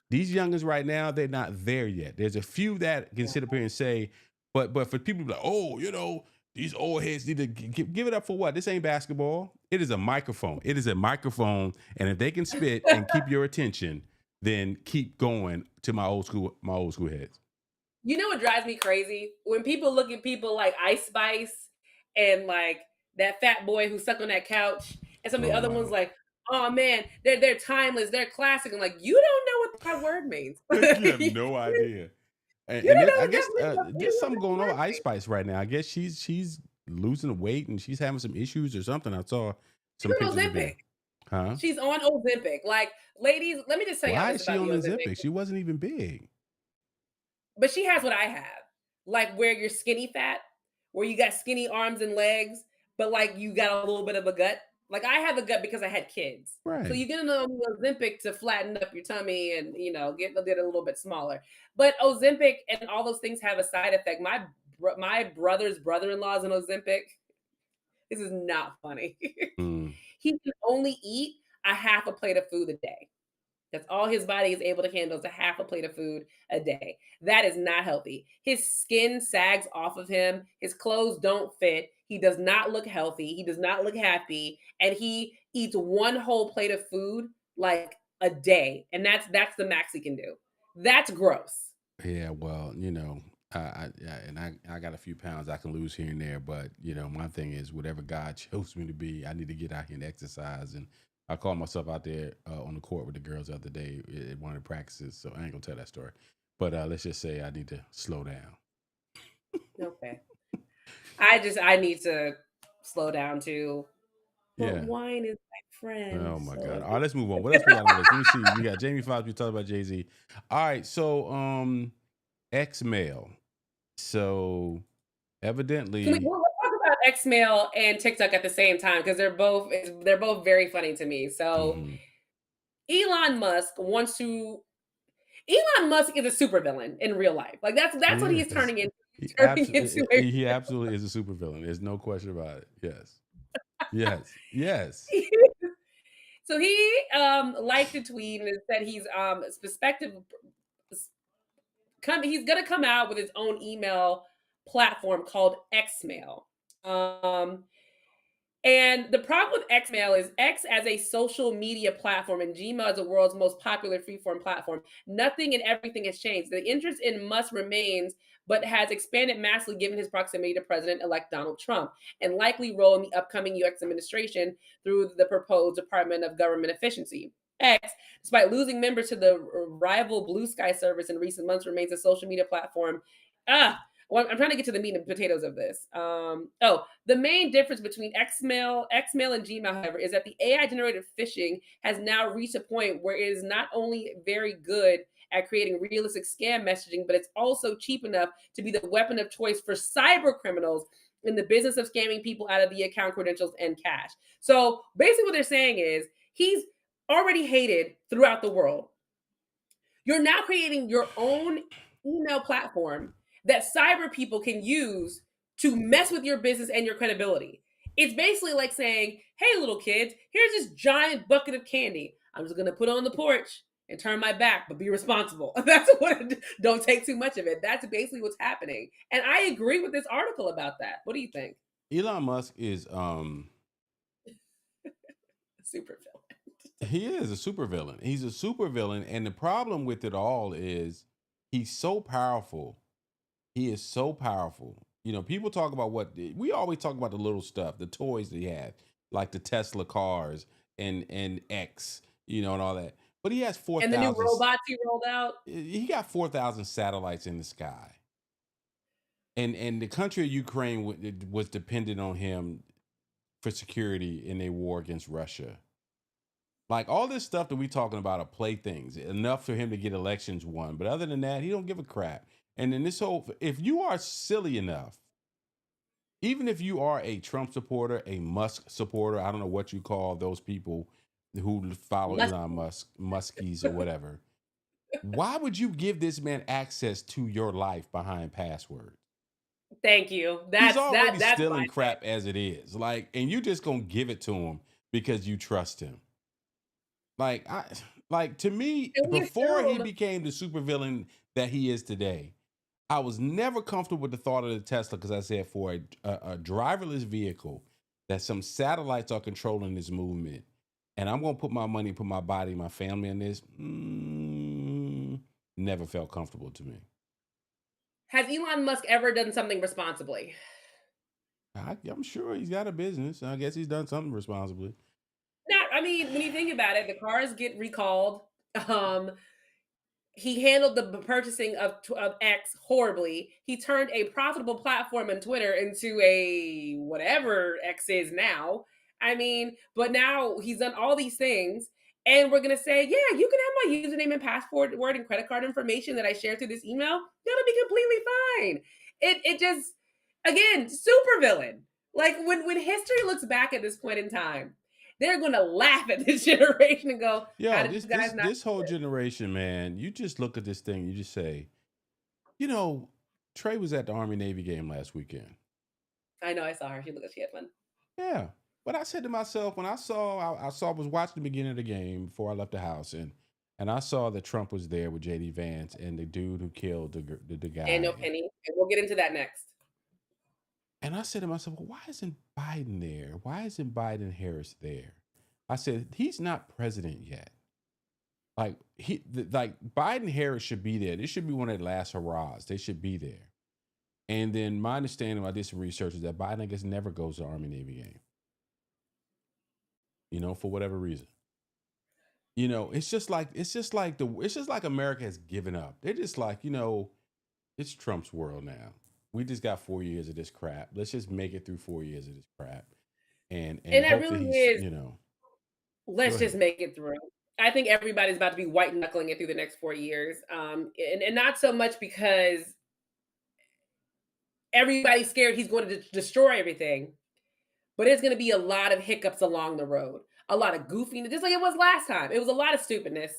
These youngins right now, they're not there yet. There's a few that can sit up here and say, but for people to be like, oh, these old heads need to give it up for what? This ain't basketball. It is a microphone. It is a microphone. And if they can spit and keep your attention, then keep going to my old school heads. You know what drives me crazy? When people look at people like Ice Spice and like that fat boy who sucked on that couch, and some of the Oh, other ones wow. like, oh man, they're timeless, they're classic. I'm like, you don't know what that word means. You have no idea. You And don't know I what guess that there's something going on with word Ice means. Spice right now. I guess she's losing weight and she's having some issues or something. I saw She's some on pictures of Ozempic. her. Huh? She's on Ozempic. Like, ladies, let me just tell y'all Why this is she about on the Ozempic. Ozempic? She wasn't even big. But she has what I have, like where you're skinny fat, where you got skinny arms and legs, but like you got a little bit of a gut. Like I have a gut because I had kids. So Right. you get on Ozempic to flatten up your tummy and get it a little bit smaller. But Ozempic and all those things have a side effect. My brother's brother-in-law is an Ozempic. This is not funny. Mm. He can only eat a half a plate of food a day. That's all his body is able to handle is a half a plate of food a day. That is not healthy. His skin sags off of him. His clothes don't fit. He does not look healthy. He does not look happy. And he eats one whole plate of food like a day. And that's the max he can do. That's gross. Yeah, well, I got a few pounds I can lose here and there, but my thing is whatever God chose me to be, I need to get out here and exercise. And I called myself out there on the court with the girls the other day at one of the practices. So I ain't gonna tell that story, but let's just say I need to slow down. Okay. I need to slow down too. But Yeah. wine is my friend. Oh my So God. if All right, let's move on. What else we got on the list? Let me see. We got Jamie Foxx. We talked about Jay-Z. All right. So Xmail. So Can evidently, we'll talk about Xmail and TikTok at the same time because they're both very funny to me. So mhm. Elon Musk wants to. Elon Musk is a supervillain in real life. Like that's He what he's is. turning into. He's turning into a. He absolutely is a supervillain. There's no question about it. Yes. Yes. Yes. So he liked a tweet and it said he's perspective he's gonna come out with his own email platform called Xmail. Um, And the problem with Xmail is X as a social media platform and Gmail as the world's most popular freeform platform. Nothing and everything has changed. The interest in Musk remains, but has expanded massively given his proximity to President-elect Donald Trump and likely role in the upcoming U.S. administration through the proposed Department of Government Efficiency. X, despite losing members to the rival Blue Sky service in recent months, remains a social media platform. Well, I'm trying to get to the meat and potatoes of this. The main difference between Xmail, and Gmail, however, is that the AI-generated phishing has now reached a point where it is not only very good at creating realistic scam messaging, but it's also cheap enough to be the weapon of choice for cyber criminals in the business of scamming people out of the account credentials and cash. So basically what they're saying is he's already hated throughout the world. You're now creating your own email platform that cyber people can use to mess with your business and your credibility. It's basically like saying, hey, little kids, here's this giant bucket of candy. I'm just going to put it on the porch and turn my back, but be responsible. That's what, don't take too much of it. That's basically what's happening. And I agree with this article about that. What do you think? Elon Musk is Super villain. he is a supervillain. He's a supervillain, and the problem with it all is he's so powerful. He is so powerful. You know, people talk about we always talk about the little stuff, the toys that he had, like the Tesla cars and X, you know, and all that. But he has 4,000. And the new robots he rolled out. He got 4,000 satellites in the sky. And the country of Ukraine was dependent on him for security in a war against Russia. Like all this stuff that we talking about are playthings, enough for him to get elections won. But other than that, he don't give a crap. And then this whole, if you are silly enough, even if you are a Trump supporter, a Musk supporter, I don't know what you call those people who follow Elon Musk, Muskies or whatever. Why would you give this man access to your life behind passwords? Thank you. He's already stealing crap as it is. Like, and you just gonna give it to him because you trust him. Like to me, before he became the supervillain that he is today, I was never comfortable with the thought of the Tesla because I said for a driverless vehicle that some satellites are controlling this movement, and I'm gonna put my money, put my body, my family in this. Never felt comfortable to me. Has Elon Musk ever done something responsibly? I'm sure he's got a business. I guess he's done something responsibly. I mean, when you think about it, the cars get recalled. He handled the purchasing of X horribly. He turned a profitable platform on Twitter into a whatever X is now. I mean, but now he's done all these things. And we're going to say, yeah, you can have my username and password and credit card information that I share through this email. That'll be completely fine. It just, again, super villain. Like when history looks back at this point in time, they're going to laugh at this generation and go, yeah, this whole generation, man, you just look at this thing, you just say, you know, Trey was at the Army-Navy game last weekend. I know, I saw her. She looked like she had fun. Yeah. But I said to myself, when I was watching the beginning of the game before I left the house, and I saw that Trump was there with J.D. Vance and the dude who killed the guy. Daniel Penny. And we'll get into that next. And I said to myself, well, why isn't Biden there? Why isn't Biden Harris there? I said, he's not president yet. Like Biden Harris should be there. This should be one of the last hurrahs. They should be there. And then my understanding, I did some research, is that Biden, I guess, never goes to the Army-Navy game. You know, for whatever reason. You know, it's just like America has given up. They're just like, you know, it's Trump's world now. We just got 4 years of this crap. Let's just make it through 4 years of this crap. And that really is, you know. Let's just make it through. I think everybody's about to be white knuckling it through the next 4 years. And not so much because everybody's scared he's going to destroy everything, but it's going to be a lot of hiccups along the road, a lot of goofiness, just like it was last time. It was a lot of stupidness.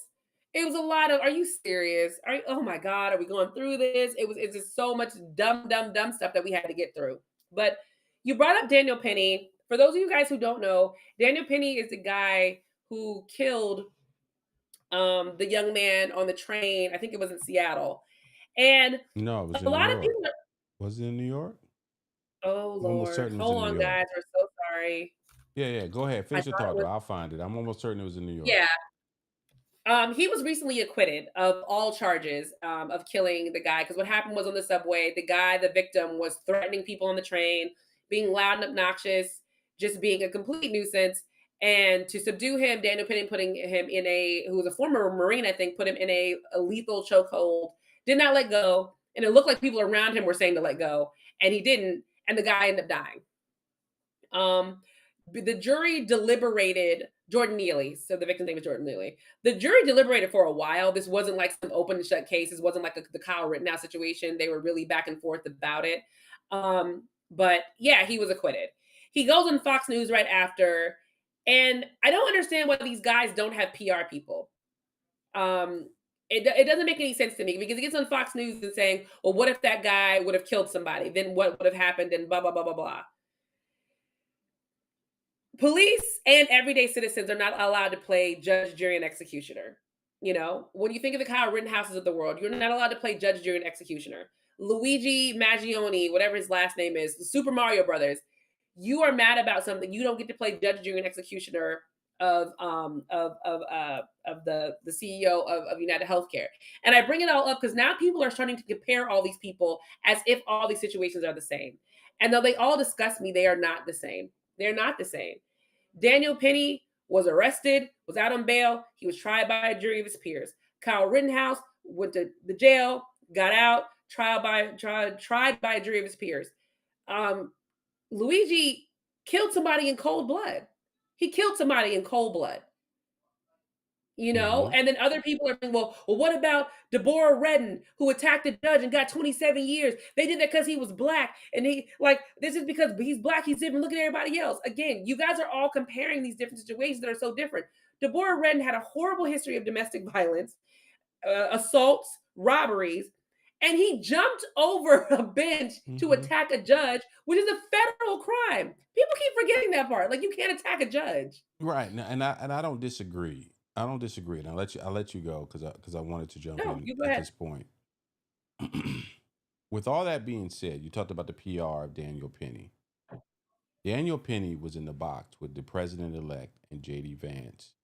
It was a lot of, are you serious? Oh my God, are we going through this? It's just so much dumb stuff that we had to get through. But you brought up Daniel Penny. For those of you guys who don't know, Daniel Penny is the guy who killed the young man on the train. I think it was in Seattle. And no, it was a lot of people was it in New York? Oh Lord. Hold on, guys. We're so sorry. Yeah. Go ahead. Finish your thought, though. I'll find it. I'm almost certain it was in New York. Yeah. He was recently acquitted of all charges of killing the guy. Because what happened was on the subway, the victim, was threatening people on the train, being loud and obnoxious, just being a complete nuisance. And to subdue him, Daniel Penny putting him who was a former Marine, I think, put him in a lethal chokehold, did not let go. And it looked like people around him were saying to let go. And he didn't. And the guy ended up dying. The jury deliberated, Jordan Neely, so the victim's name is Jordan Neely. The jury deliberated for a while. This wasn't like some open and shut case. This wasn't like the Kyle Rittenhouse situation. They were really back and forth about it. But yeah, he was acquitted. He goes on Fox News right after, and I don't understand why these guys don't have PR people. Um, it doesn't make any sense to me because he gets on Fox News and saying, "Well, what if that guy would have killed somebody? Then what would have happened?" And blah blah blah blah blah. Police and everyday citizens are not allowed to play judge, jury, and executioner. You know, when you think of the Kyle Rittenhouses of the world, you're not allowed to play judge, jury, and executioner. Luigi Maggioni, whatever his last name is, the Super Mario Brothers, you are mad about something, you don't get to play judge, jury, and executioner of the CEO of United Healthcare. And I bring it all up because now people are starting to compare all these people as if all these situations are the same. And though they all disgust me, they are not the same. They're not the same. Daniel Penny was arrested, was out on bail. He was tried by a jury of his peers. Kyle Rittenhouse went to the jail, got out, tried by a jury of his peers. Luigi killed somebody in cold blood. He killed somebody in cold blood. You know, and then other people are saying, well, what about Deborah Redden, who attacked a judge and got 27 years? They did that because he was black. And he, like, this is because he's black, he's different. Look at everybody else. Again, you guys are all comparing these different situations that are so different. Deborah Redden had a horrible history of domestic violence, assaults, robberies, and he jumped over a bench to attack a judge, which is a federal crime. People keep forgetting that part. Like, you can't attack a judge. Right. And I don't disagree. I don't disagree. And I'll let you go because I wanted to jump in You go at ahead. this point. With all that being said, you talked about the PR of Daniel Penny. Daniel Penny was in the box with the president-elect and JD Vance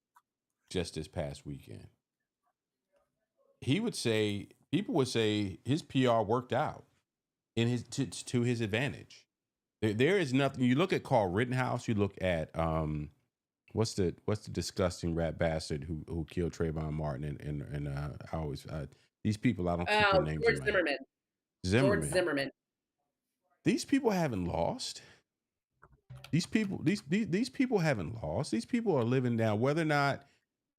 just this past weekend. People would say his PR worked out in his to his advantage. There is nothing. You look at Carl Rittenhouse. You look at what's the disgusting rat bastard who killed Trayvon Martin and I always these people, I don't keep their names George in my head. George Zimmerman. These people haven't lost. These people haven't lost. These people are living down, whether or not,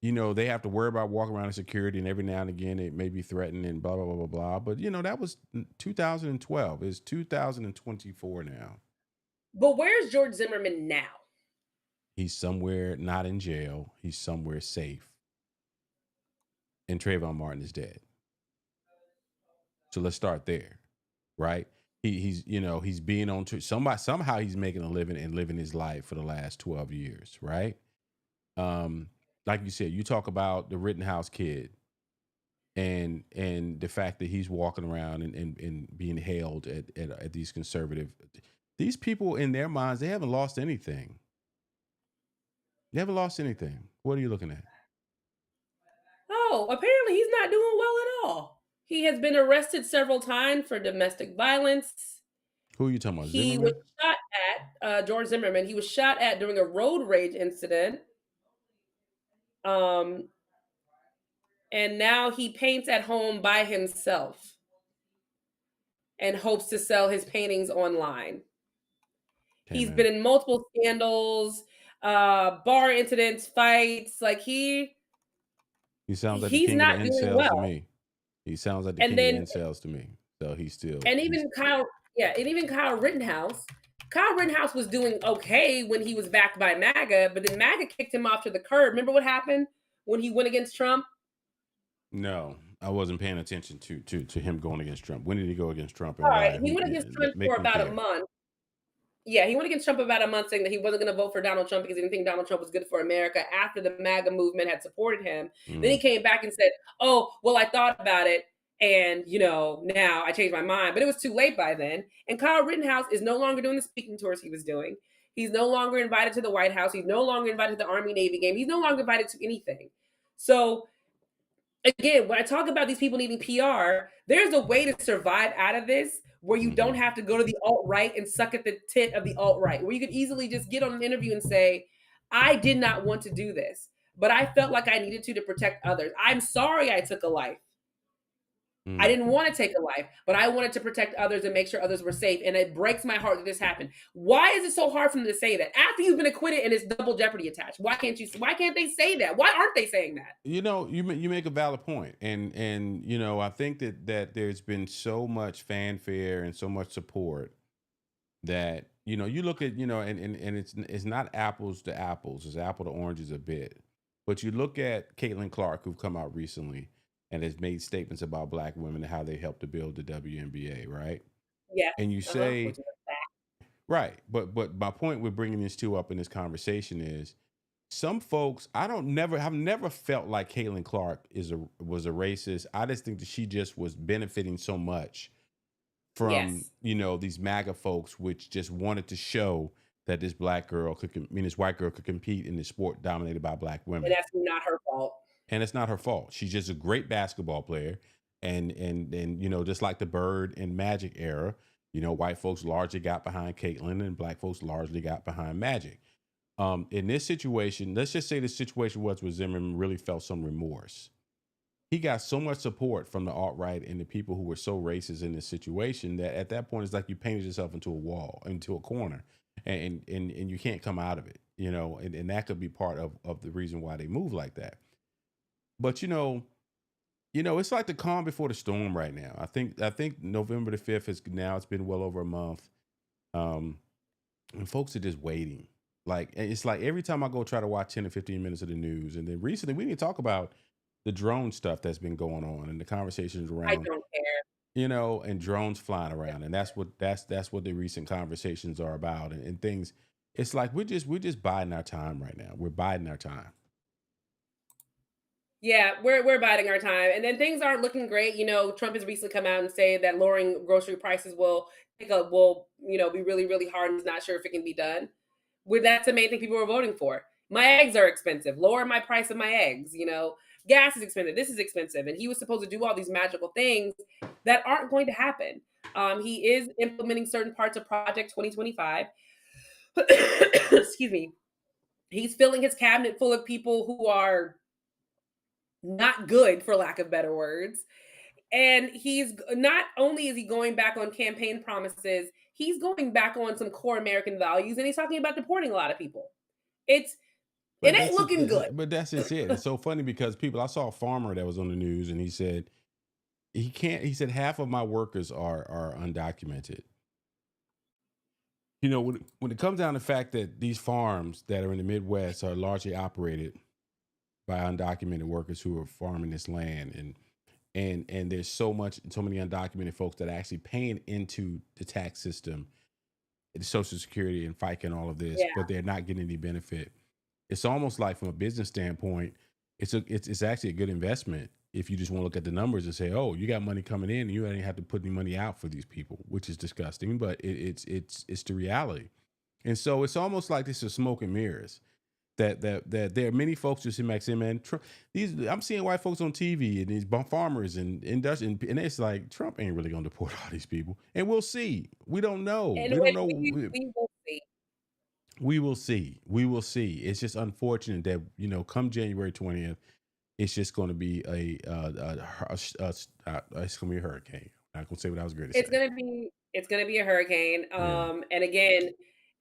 they have to worry about walking around in security, and every now and again it may be threatened and blah, blah, blah, blah, blah. But, that was 2012. It's 2024 now. But where's George Zimmerman now? He's somewhere not in jail. He's somewhere safe. And Trayvon Martin is dead. So let's start there, right? He's being on to somehow he's making a living and living his life for the last 12 years, right? Like you said, you talk about the Rittenhouse kid and the fact that he's walking around and being hailed at these these people, in their minds, they haven't lost anything. They haven't lost anything. What are you looking at? Oh, apparently he's not doing well at all. He has been arrested several times for domestic violence. Who are you talking about? He was shot at, George Zimmerman. He was shot at during a road rage incident. And now he paints at home by himself and hopes to sell his paintings online. He's been in multiple scandals, bar incidents, fights. Like he sounds like the king of the incels to me. He sounds like the king of the incels to me. So he's still. And even Kyle Rittenhouse. Kyle Rittenhouse was doing okay when he was backed by MAGA, but then MAGA kicked him off to the curb. Remember what happened when he went against Trump? No, I wasn't paying attention to him going against Trump. When did he go against Trump? All right, he went against Trump for about a month. Yeah, he went against Trump about a month, saying that he wasn't going to vote for Donald Trump because he didn't think Donald Trump was good for America after the MAGA movement had supported him. Then he came back and said, oh, well, I thought about it. And, now I changed my mind. But it was too late by then. And Kyle Rittenhouse is no longer doing the speaking tours he was doing. He's no longer invited to the White House. He's no longer invited to the Army-Navy game. He's no longer invited to anything. So, again, when I talk about these people needing PR, there's a way to survive out of this where you don't have to go to the alt-right and suck at the tit of the alt-right, where you could easily just get on an interview and say, I did not want to do this, but I felt like I needed to protect others. I'm sorry I took a life. I didn't want to take a life, but I wanted to protect others and make sure others were safe. And it breaks my heart that this happened. Why is it so hard for them to say that after you've been acquitted and it's double jeopardy attached? Why can't they say that? Why aren't they saying that? You make a valid point. And I think that there's been so much fanfare and so much support that, you look at, and it's not apples to apples, it's apple to oranges a bit. But you look at Caitlin Clark, who've come out recently and has made statements about black women and how they helped to build the WNBA, right? Yes. And you Which say, is a fact. right, but my point with bringing these two up in this conversation is some folks, I've never felt like Caitlin Clark was a racist. I just think that she just was benefiting so much from, Yes. these MAGA folks, which just wanted to show that this this white girl could compete in the sport dominated by black And women. that's not her fault. And it's not her fault. She's just a great basketball player. And just like the Bird and Magic era, white folks largely got behind Caitlin and black folks largely got behind Magic. In this situation, let's just say the situation was where Zimmerman really felt some remorse. He got so much support from the alt-right and the people who were so racist in this situation that at that point it's like you painted yourself into a wall, into a corner, and you can't come out of it, and that could be part of the reason why they move like that. But it's like the calm before the storm right now. I think November the 5th it's been well over a month. And folks are just waiting. Like it's like every time I go try to watch 10 or 15 minutes of the news, and then recently we need to talk about the drone stuff that's been going on and the conversations I around, don't care. and drones flying around, and that's what the recent conversations are about, and things. It's like we're just biding our time right now. We're biding our time. Yeah, we're biding our time, and then things aren't looking great. Trump has recently come out and say that lowering grocery prices will be really really hard, and he's not sure if it can be done. That's the main thing people are voting for. My eggs are expensive. Lower my price of my eggs. Gas is expensive. This is expensive, and he was supposed to do all these magical things that aren't going to happen. He is implementing certain parts of Project 2025. Excuse me. He's filling his cabinet full of people who are not good, for lack of better words. And he's not only is he going back on campaign promises, he's going back on some core American values, and he's talking about deporting a lot of people. It's it But ain't that's it. looking good. But that's just it. It's so funny because I saw a farmer that was on the news, and he said he can't. He said half of my workers are undocumented. When it comes down to the fact that these farms that are in the Midwest are largely operated by undocumented workers who are farming this land, and there's so many undocumented folks that are actually paying into the tax system, the Social Security and FICA and all of this, Yeah. but they're not getting any benefit. It's almost like from a business standpoint, it's actually a good investment if you just want to look at the numbers and say, oh, you got money coming in, and you don't have to put any money out for these people, which is disgusting, but it's the reality. And so it's almost like this is smoke and mirrors. That there are many folks just in Maxim, man. I'm seeing white folks on TV and these farmers and industrial, and it's like Trump ain't really gonna deport all these people, and we'll see. We don't know. And We don't when know. we will see. We will see. We will see. It's just unfortunate that come January 20th, it's just going to be it's going to be a hurricane. I'm not going to say what I was going to It's say. gonna be a hurricane. Yeah. And again,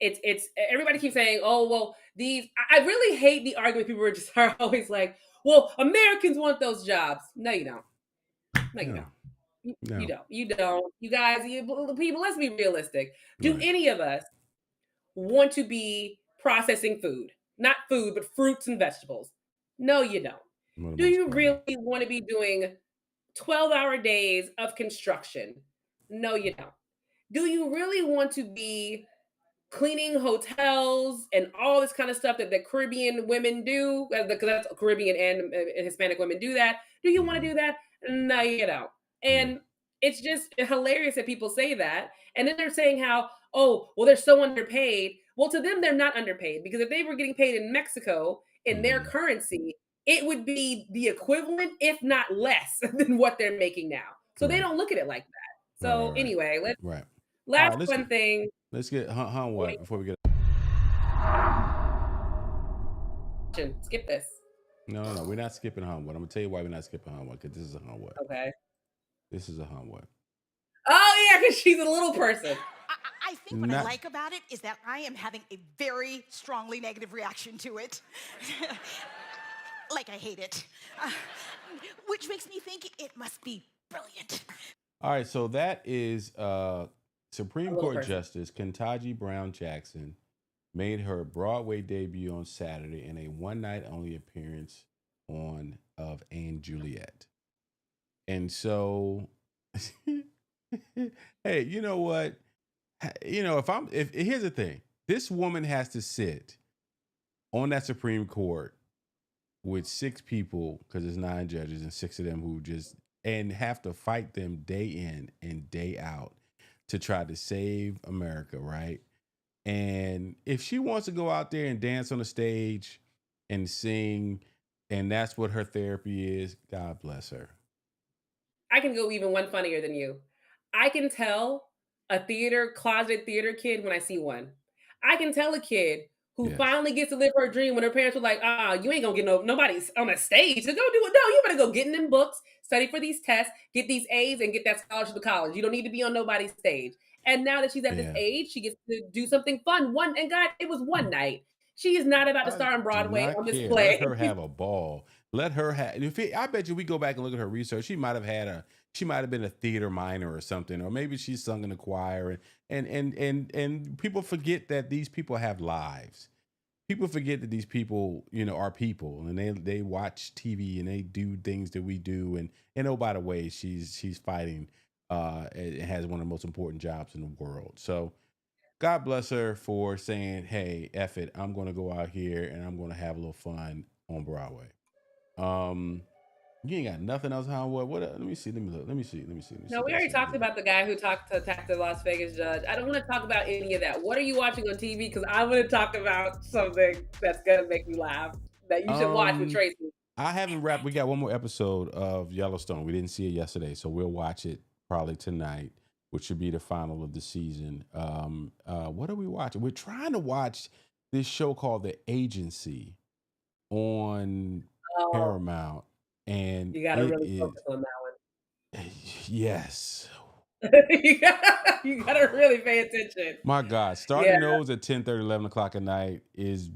it's everybody keeps saying, oh well, I really hate the argument. People are always like, well, Americans want those jobs. No, you don't. No, you No. don't. You No. don't. You don't. You guys, people, let's be realistic. Do Right. any of us want to be processing food? Not food, but fruits and vegetables. No, you don't. For the Do most you part, no. really want to be doing 12-hour days of construction? No, you don't. Do you really want to be cleaning hotels and all this kind of stuff that the Caribbean women do? Because that's Caribbean and Hispanic women do that. Do you want to do that? No, you don't. Yeah. And it's just hilarious that people say that. And then they're saying how, oh, well, they're so underpaid. Well, to them, they're not underpaid, because if they were getting paid in Mexico in their currency, it would be the equivalent, if not less, than what they're making now. So they Right. don't look at it like that. Right. So Right. anyway, Right. All last right. one thing. Let's get what before we get. Skip this. No. We're not skipping what. I'm gonna tell you why we're not skipping what, because this is a what. Okay. This is a what. Oh yeah, because she's a little person. I think what I like about it is that I am having a very strongly negative reaction to it. Like I hate it. Which makes me think it must be brilliant. All right, so that is Supreme little Court person. Justice Ketanji Brown Jackson made her Broadway debut on Saturday in a one-night only appearance on of & Juliet. And so, hey, you know what? You know, if here's the thing, this woman has to sit on that Supreme Court with 6 people, because there's 9 judges and 6 of them who just and have to fight them day in and day out to try to save America, right? And if she wants to go out there and dance on the stage and sing, and that's what her therapy is, God bless her. I can go even one funnier than you. I can tell a closet theater kid when I see one. I can tell a kid who Yes. finally gets to live her dream when her parents were like, you ain't gonna get nobody's on a stage to go do it. No, you better go get in them books, study for these tests, get these A's, and get that scholarship to college. You don't need to be on nobody's stage. And now that she's at this age, she ggets to do something fun. And God, it was one night. She is not about to I start on do Broadway not on this care. play. Let her have a ball. Let her have. I bet you we go back and look at her research. She might have been a theater minor or something, or maybe she's sung in the choir. And people forget that these people have lives. People forget that these people, are people, and they watch TV and they do things that we do. And oh, by the way, she's fighting. And has one of the most important jobs in the world. So God bless her for saying, "Hey, F it, I'm going to go out here and I'm going to have a little fun on Broadway." You ain't got nothing else, huh? What? Let me see. Let me look. Let me see. No, we already talked about the guy who attacked the Las Vegas judge. I don't want to talk about any of that. What are you watching on TV? Because I want to talk about something that's gonna make me laugh that you should watch with Tracy. I haven't wrapped. We got one more episode of Yellowstone. We didn't see it yesterday, so we'll watch it probably tonight, which should be the final of the season. What are we watching? We're trying to watch this show called The Agency on Oh, Paramount, and you gotta it really is focus on that yes. one. you gotta really pay attention. My God, starting Yeah. those at 10:30, 11 o'clock at night is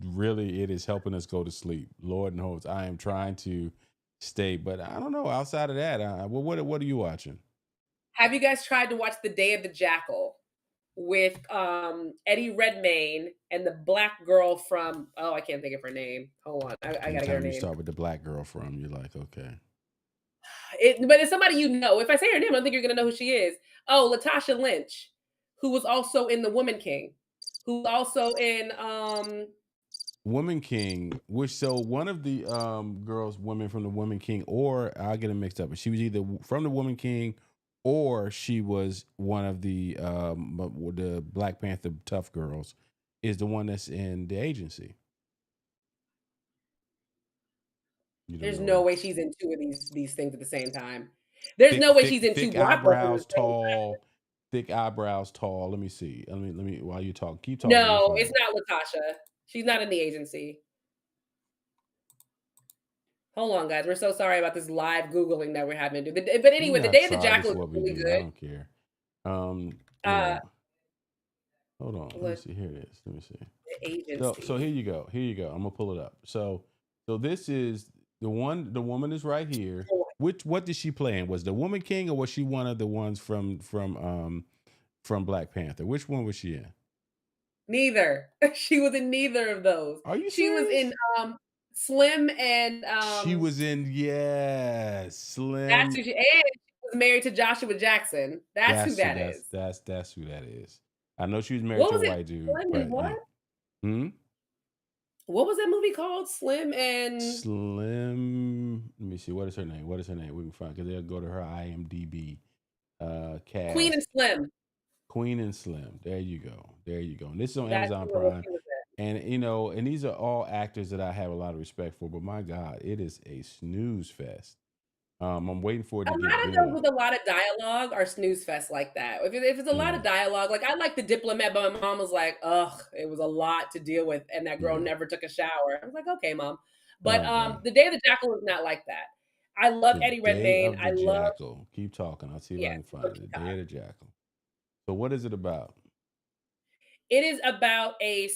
helping us go to sleep. Lord knows I am trying to stay, but I don't know. Outside of that, what are you watching? Have you guys tried to watch The Day of the Jackal with Eddie Redmayne and the black girl from I can't think of her name. Hold on. I gotta get her Anytime you name. start with the black girl from, you're like, okay. But it's somebody you know. If I say her name, I don't think you're gonna know who she is. Oh, Latasha Lynch, who was also in The Woman King, who's also in Woman King, one of the women from the Woman King, or I'll get them mixed up, but she was either from the Woman King or she was one of the Black Panther tough girls, is the one that's in The Agency. There's no way she's in 2 of these things at the same time. There's no way she's in 2 thick blockbusters at the eyebrows, same time. thick eyebrows, tall. Let me see. Let me while you talk, keep talking. No, it's not Latasha. She's not in The Agency. Hold on, guys. We're so sorry about this live Googling that we're having to do. But anyway, The Day of the Jackal is really good. I don't care. Yeah. Hold on. Let me see. Here it is. Let me see. The Agency. So here you go. I'm gonna pull it up. So this is the one. The woman is right here. What did she play in? Was the Woman King, or was she one of the ones from Black Panther? Which one was she in? Neither. She was in neither of those. Are you serious? She was in Slim and she was in Slim. That's who she was married to Joshua Jackson. That's who that is. That's who that is. I know she was married to a white dude. But, what? Yeah. What was that movie called? Slim. Let me see. What is her name? We can find, because they'll go to her IMDb cast. Queen and Slim. Queen and Slim. There you go. And this is on Amazon Prime. And and these are all actors that I have a lot of respect for. But my God, it is a snooze fest. I'm waiting for it to get good. A lot of those with a lot of dialogue are snooze fest like that. If it's a lot of dialogue, like I like The Diplomat, but my mom was like, ugh, it was a lot to deal with, and that girl never took a shower. I was like, okay, Mom. But The Day of the Jackal is not like that. I love Eddie Redmayne. I love Jackal. Keep talking. I'll see if I can find it. The Day of the Jackal. So what is it about? It is about an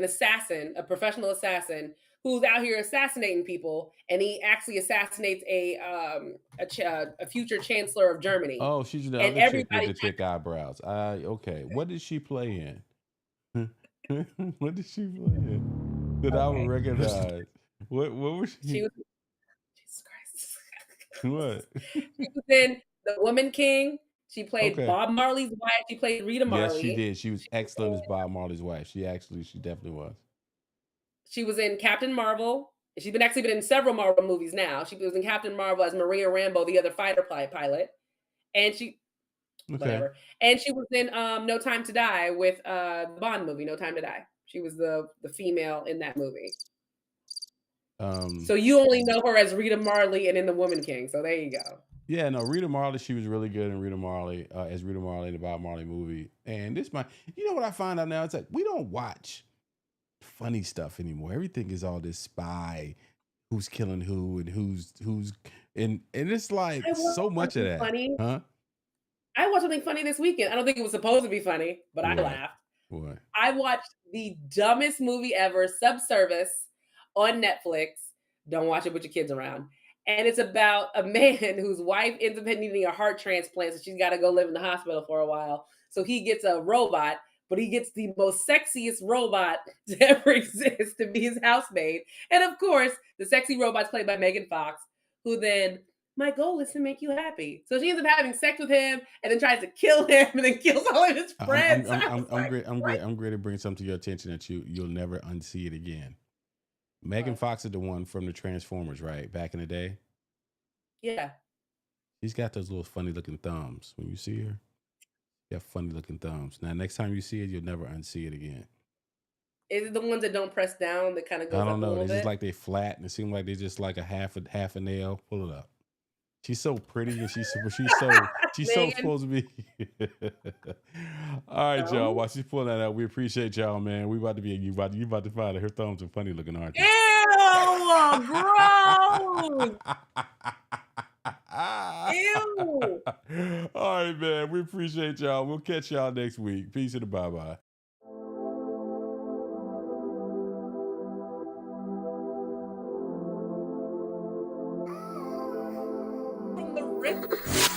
assassin, a professional assassin who's out here assassinating people, and he actually assassinates a future chancellor of Germany. Oh, she's the And other chick with everybody, the thick eyebrows. Okay. What did she play in? What did she play in that I would okay, recognize? What was she she? was Jesus Christ. What? She was in The Woman King. She played Okay. Bob Marley's wife. She played Rita Yes, she Marley. did. She was excellent as Bob Marley's wife. She definitely was. She was in Captain Marvel. She's been in several Marvel movies now. She was in Captain Marvel as Maria Rambo, the other fighter pilot. And she Okay. whatever. And she was in No Time to Die with the Bond movie, No Time to Die. She was the female in that movie. So you only know her as Rita Marley and in The Woman King. So there you go. Yeah, no, Rita Marley, she was really good in Rita Marley, as Rita Marley in the Bob Marley movie. And you know what I find out now? It's like, we don't watch funny stuff anymore. Everything is all this spy, who's killing who and who's, and it's like I so watched much of something that. funny. Huh? I watched something funny this weekend. I don't think it was supposed to be funny, but I What? laughed. What? I watched the dumbest movie ever, Subservice, on Netflix. Don't watch it with your kids around. And it's about a man whose wife ends up needing a heart transplant, so she's got to go live in the hospital for a while. So he gets a robot, but he gets the most sexiest robot to ever exist to be his housemaid. And of course, the sexy robot's played by Megan Fox, who then, my goal is to make you happy. So she ends up having sex with him and then tries to kill him and then kills all of his friends. I'm great to bring something to your attention that you'll never unsee it again. Megan Fox is the one from the Transformers, right? Back in the day. Yeah. She's got those little funny looking thumbs. When you see her, she got funny looking thumbs. Now, next time you see it, you'll never unsee it again. Is it the ones that don't press down that kind of goes I up don't a know. little They just bit? like they flat, and it seems like they just like a half a nail. Pull it up. She's so pretty, and she's so Megan? supposed to be. All right, y'all. While she's pulling that out, we appreciate y'all, man. We about to be you about to find her thumbs are funny looking, aren't they? Ew! Gross! Ew! All right, man. We appreciate y'all. We'll catch y'all next week. Peace and bye-bye. From the rip.